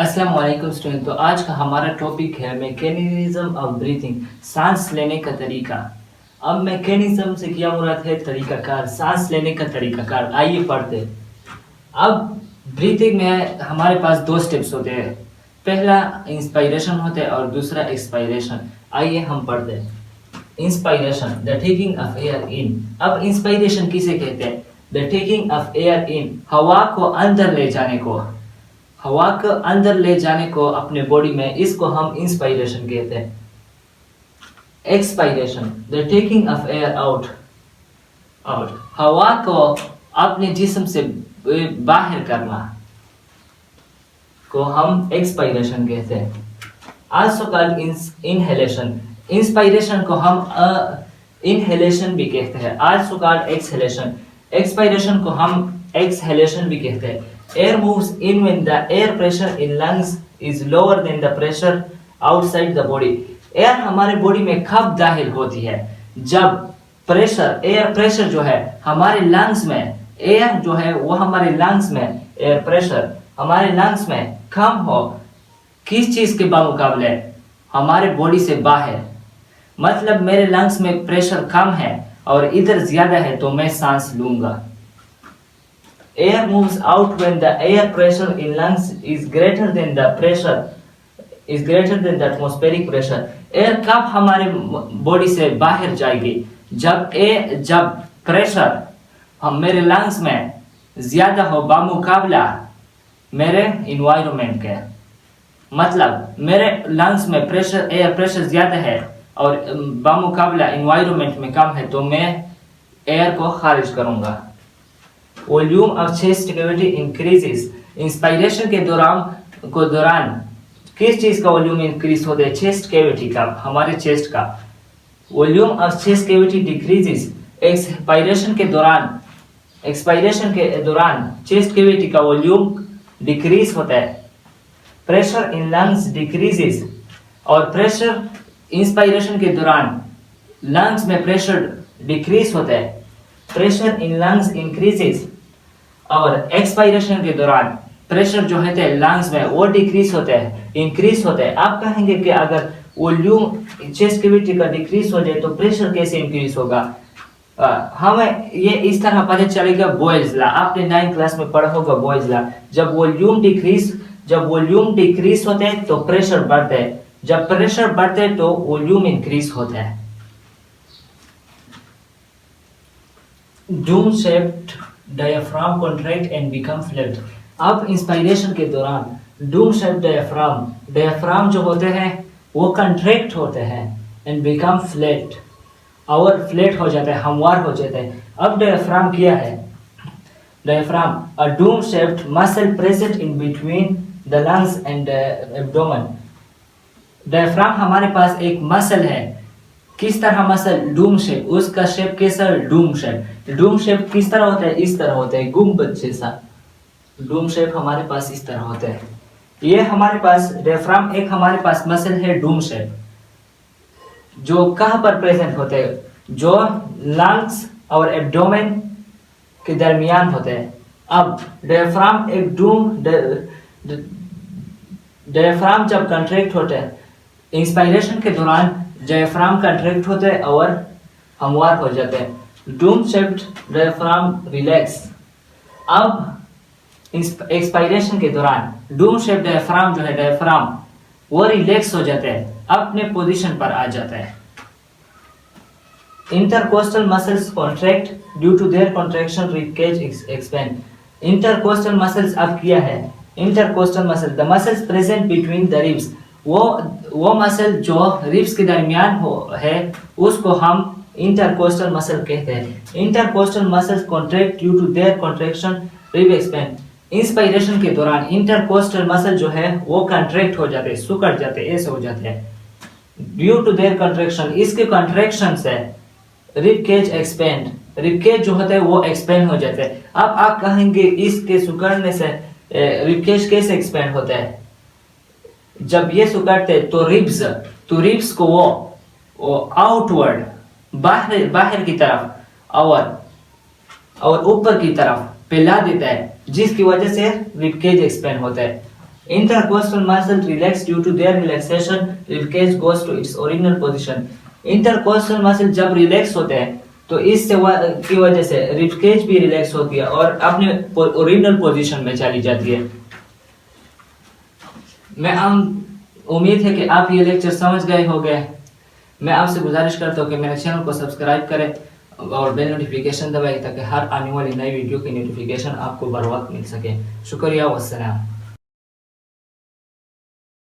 अस्सलाम वालेकुम स्टूडेंट। तो आज का हमारा टॉपिक है मैकेनिज्म ऑफ ब्रीथिंग, सांस लेने का तरीका। अब मैकेनिज्म से क्या मुराद है? तरीकाकार, सांस लेने का तरीकाकार। आइए पढ़ते हैं। अब ब्रीथिंग में हमारे पास दो स्टेप्स होते हैं, पहला इंस्पायरेशन होता है और दूसरा एक्सपायरेशन। आइए हम पढ़ते हैं। Inspiration, the taking of air in. अब इंस्पायरेशन किसे कहते हैं? The taking of air in, हवा को अंदर ले जाने को, हवा को अंदर ले जाने को अपने बॉडी में, इसको हम इंस्पायरेशन कहते हैं। Expiration, the taking of air out, out, हवा को अपने जिस्म से बाहर करना को हम एक्सपायरेशन कहते हैं। आल्सो कॉल्ड इनहेलेशन, इंस्पायरेशन को हम इनहेलेशन भी कहते हैं। आल्सो कॉल्ड एक्सहेलेशन, एक्सपायरेशन को हम एक्सहेलेशन भी कहते हैं। Air moves in when the air pressure in lungs is lower than the pressure outside the body. Air हमारे बॉडी में कब दाखिल होती है? जब प्रेशर, एयर प्रेशर जो है हमारे लंग्स में, एयर जो है वो हमारे लंग्स में, एयर प्रेशर हमारे लंग्स में कम हो। किस चीज के बामुकाबले? हमारे बॉडी से बाहर। मतलब मेरे लंग्स में प्रेशर कम है और इधर ज्यादा है तो मैं सांस लूंगा। Air moves out when the air pressure in lungs is greater than the atmospheric pressure. Air कब हमारे बॉडी से बाहर जाएगी? जब प्रेशर हम मेरे लंग्स में ज्यादा हो बामुकाबला मेरे इन्वायरमेंट के। मतलब मेरे लंग्स में प्रेशर, एयर प्रेशर ज्यादा है और बामुकाबला इन्वायरमेंट में कम है तो मैं एयर को खारिज करूंगा। Volume of chest cavity increases, inspiration के दौरान किस चीज का वॉल्यूम इंक्रीज होता है? चेस्ट कैविटी का, हमारे चेस्ट का। Volume of chest cavity decreases, expiration के दौरान चेस्ट कैविटी का वॉल्यूम डिक्रीज होता है। प्रेशर इन लंग्स डिक्रीजेस, और प्रेशर इंस्पायरेशन के दौरान लंग्स में प्रेशर डिक्रीज होता है। प्रेशर इन लंग्स इंक्रीजेस, और एक्सपायरेशन के दौरान प्रेशर जो है लंग्स में वो डिक्रीज होता है, इंक्रीज होता है। आप कहेंगे कि अगर वॉल्यूम चेस्ट कैविटी का डिक्रीज हो जाए तो प्रेशर कैसे इंक्रीज होगा? हमें ये इस तरह पता चलेगा बॉयल्स लॉ। आपने 9th क्लास में पढ़ा होगा बॉयल्स लॉ। जब वॉल्यूम डिक्रीज होता है तो प्रेशर बढ़ता है, जब प्रेशर बढ़ता है तो वॉल्यूम इंक्रीज होता है। Doom shaped diaphragm contract and become flat. अब इंस्पायरेशन के दौरान डूम शेप्ड डायफ्राम जो होते हैं वो कॉन्ट्रैक्ट होते हैं एंड बिकम फ्लैट, और फ्लैट हो जाता है, हमवार हो जाता है। अब डायफ्राम क्या है? Diaphragm, a Doom shaped muscle present in between the lungs and abdomen. Diaphragm हमारे पास एक मसल है। किस तरह मसल? डूम शेप। उसका शेप कैसा? डूम शेप। डूम शेप किस तरह होता है? इस तरह होता है, गुंबद जैसा। डूम शेप हमारे पास इस तरह होता है। ये हमारे पास डायफ्राम एक हमारे पास मसल है डूम शेप, जो कहां पर प्रेजेंट होते हैं? जो लंग्स और एब्डोमेन के दरमियान होते हैं। अब डायफ्राम जब कंट्रैक्ट होते हैं, इंस्पायरेशन के दौरान डायफ्राम कंट्रैक्ट होते हैं और हमवार हो जाते हैं। Doom shaped diaphragm relax. अब एक्सपायरेशन के दौरान डूम शेप्ड डायफ्राम जो है, डायफ्राम वो रिलैक्स हो जाते हैं, अपने पोजीशन पर आ जाता है। Intercostal muscles contract due to their contraction rib cage expand. Intercostal muscles अब क्या है? Intercostal muscle, the muscles present between the ribs, वो मसल जो रिब्स के दरमियान है उसको हम इंटरकोस्टल मसल कहते हैं। Intercostal muscles contract due to their contraction rib expand. Inspiration के दौरान इंटरकोस्टल मसल जो है वो कॉन्ट्रैक्ट हो जाते हैं, सुकड़ जाते हैं, ऐसे हो जाते हैं। ड्यू टू देयर कॉन्ट्रैक्शन, इसके कॉन्ट्रैक्शन से rib cage expand, rib cage जो होता है वो एक्सपेंड हो जाता है। अब आप कहेंगे इसके सुकड़ने से रिब केज कैसे एक्सपेंड होता है? जब ये सुकड़ते तो रिब्स को वो आउटवर्ड, बाहर की तरफ और ऊपर की तरफ फैला देता है, जिसकी वजह से रिब केज एक्सपेंड होता है। Intercostal muscle relax due to their relaxation, ribcage goes to its original position. Intercostal muscle जब रिलैक्स होते हैं तो की वजह से रिबकेज भी रिलैक्स होती है और अपने ओरिजिनल पोजीशन में चली जाती है। मैं उम्मीद है कि आप ये लेक्चर समझ गए होंगे। मैं आपसे गुजारिश करता हूँ कि मेरे चैनल को सब्सक्राइब करें और बेल नोटिफिकेशन दबाएं ताकि हर आने वाली नई वीडियो की नोटिफिकेशन आपको बर वक्त मिल सके। शुक्रिया, वस्सलाम।